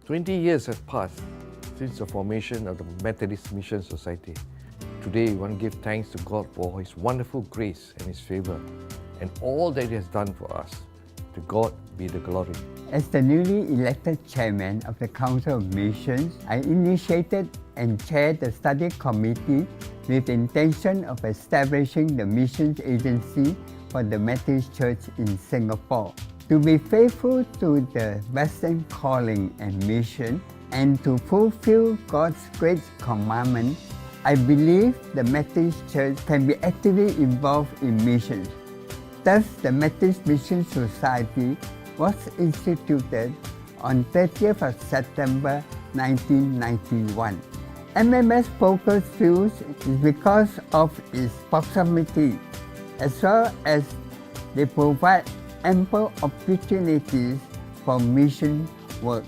20 years have passed since the formation of the Methodist Mission Society. Today, we want to give thanks to God for His wonderful grace and His favour, and all that He has done for us. To God be the glory. As the newly elected chairman of the Council of Missions, I initiated and chaired the study committee with the intention of establishing the missions agency for the Methodist Church in Singapore. To be faithful to the Western calling and mission and to fulfill God's great commandment, I believe the Methodist Church can be actively involved in missions. Thus, the Methodist Mission Society was instituted on 30th of September 1991. MMS focus fields is because of its proximity, as well as they provide ample opportunities for mission work.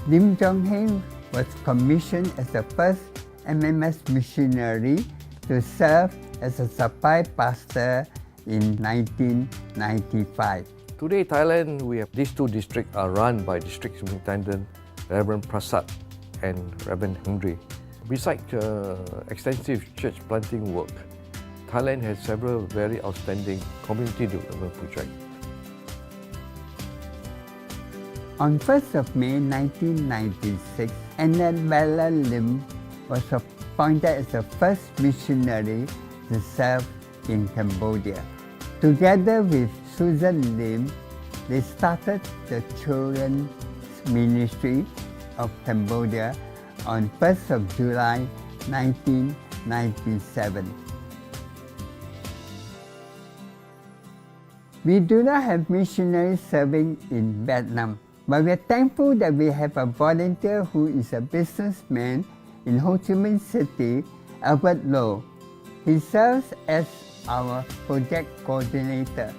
Lim Jong-heng was commissioned as the first MMS missionary to serve as a supply pastor in 1995. Today, Thailand, we have these two districts are run by District Superintendent Reverend Prasad and Reverend Henry. Besides extensive church planting work, Thailand has several very outstanding community development projects. On 1st of May 1996, Annabella Lim was appointed as the first missionary to serve in Cambodia. Together with Susan Lim, they started the Children's Ministry of Cambodia on 1st of July 1997. We do not have missionaries serving in Vietnam, but we are thankful that we have a volunteer who is a businessman in Ho Chi Minh City, Albert Low. He serves as our project coordinator.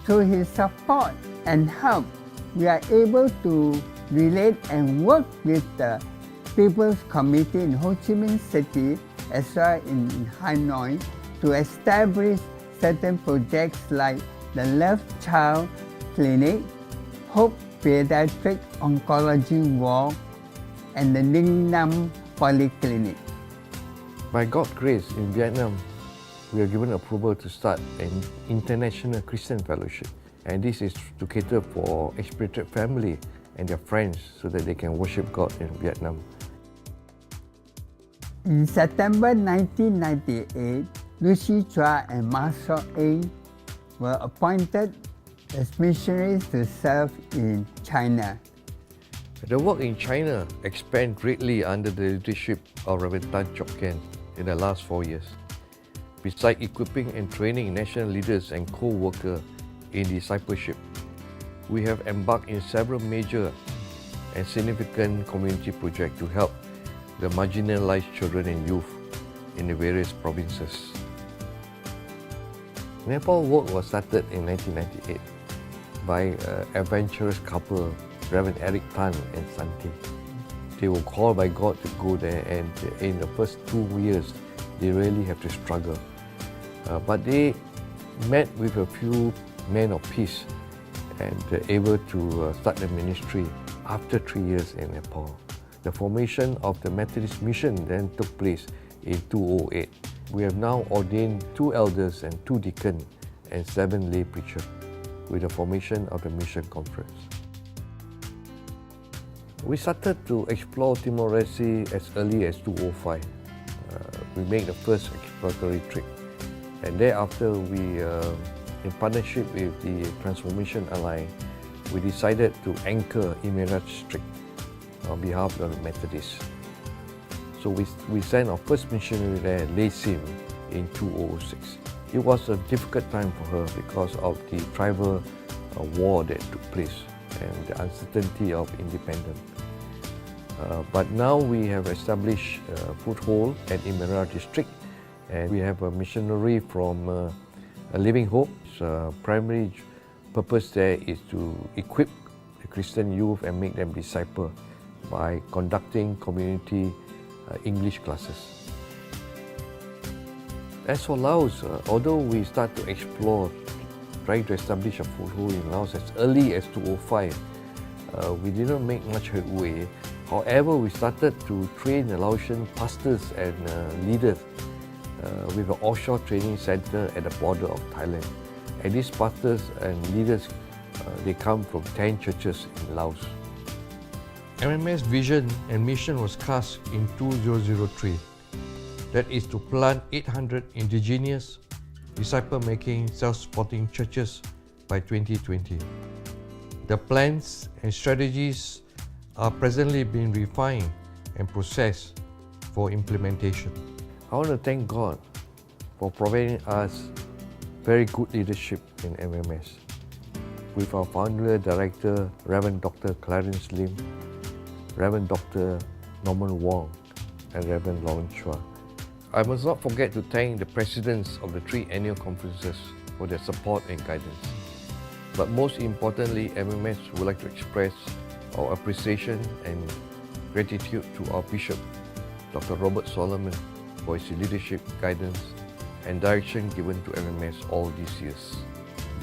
Through his support and help, we are able to relate and work with the People's Committee in Ho Chi Minh City as well in Hanoi to establish certain projects like the Love Child Clinic, Hope Pediatric Oncology Ward, and the Ninh Nam Polyclinic. By God's grace, in Vietnam, we are given approval to start an international Christian fellowship. And this is to cater for expatriate family and their friends so that they can worship God in Vietnam. In September 1998, Lucy Chua and Marshall A. were appointed as missionaries to serve in China. The work in China expanded greatly under the leadership of Reverend Tan Chok Ken in the last 4 years. Besides equipping and training national leaders and co-workers in discipleship, we have embarked in several major and significant community projects to help the marginalized children and youth in the various provinces. Nepal work was started in 1998 by an adventurous couple, Reverend Eric Tan and Santi. They were called by God to go there, and in the first 2 years, they really have to struggle. But they met with a few men of peace and able to start the ministry after 3 years in Nepal. The formation of the Methodist Mission then took place in 2008. We have now ordained 2 elders and 2 deacons and 7 lay preachers with the formation of the Mission Conference. We started to explore Timor-Leste as early as 2005. We made the first exploratory trip, and thereafter we, in partnership with the Transformation Alliance, we decided to anchor Emirat District on behalf of the Methodists. So we sent our first missionary there, Lay Sim, in 2006. It was a difficult time for her because of the tribal war that took place and the uncertainty of independence. But now we have established a foothold at Emirat District, and we have a missionary from a Living Hope. Its primary purpose there is to equip the Christian youth and make them disciple by conducting community English classes. As for Laos, although we start to explore, trying to establish a foothold in Laos as early as 2005, we didn't make much headway. However, we started to train the Laotian pastors and leaders with an offshore training center at the border of Thailand. And these pastors and leaders, they come from 10 churches in Laos. MMS vision and mission was cast in 2003. That is to plant 800 indigenous, disciple-making, self-supporting churches by 2020. The plans and strategies are presently being refined and processed for implementation. I want to thank God for providing us very good leadership in MMS. With our founder director, Reverend Dr. Clarence Lim, Reverend Dr. Norman Wong, and Reverend Lawrence Chua. I must not forget to thank the presidents of the 3 annual conferences for their support and guidance. But most importantly, MMS would like to express our appreciation and gratitude to our Bishop, Dr. Robert Solomon, for his leadership, guidance, and direction given to MMS all these years.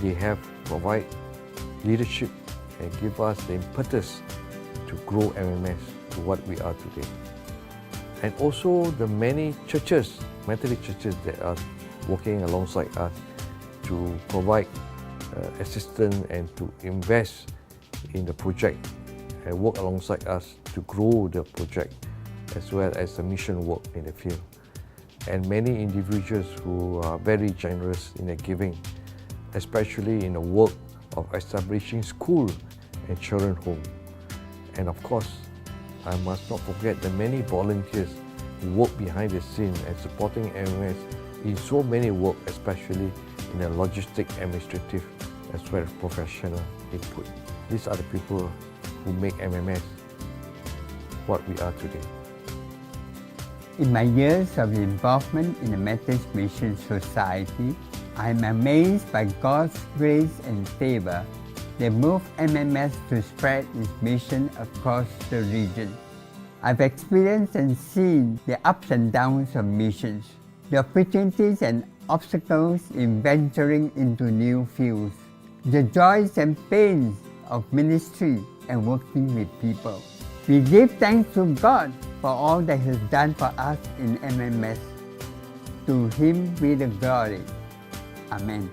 They have provided leadership and give us the impetus to grow MMS to what we are today. And also the many churches, Methodist churches that are working alongside us to provide assistance and to invest in the project and work alongside us to grow the project as well as the mission work in the field. And many individuals who are very generous in their giving, especially in the work of establishing school and children home. And of course, I must not forget the many volunteers who work behind the scene and supporting MMS in so many work, especially in the logistic, administrative, as well as professional input. These are the people who make MMS what we are today. In my years of involvement in the Methodist Mission Society, I am amazed by God's grace and favor that moved MMS to spread its mission across the region. I've experienced and seen the ups and downs of missions, the opportunities and obstacles in venturing into new fields, the joys and pains of ministry and working with people. We give thanks to God for all that He has done for us in MMS. To Him be the glory. Amen.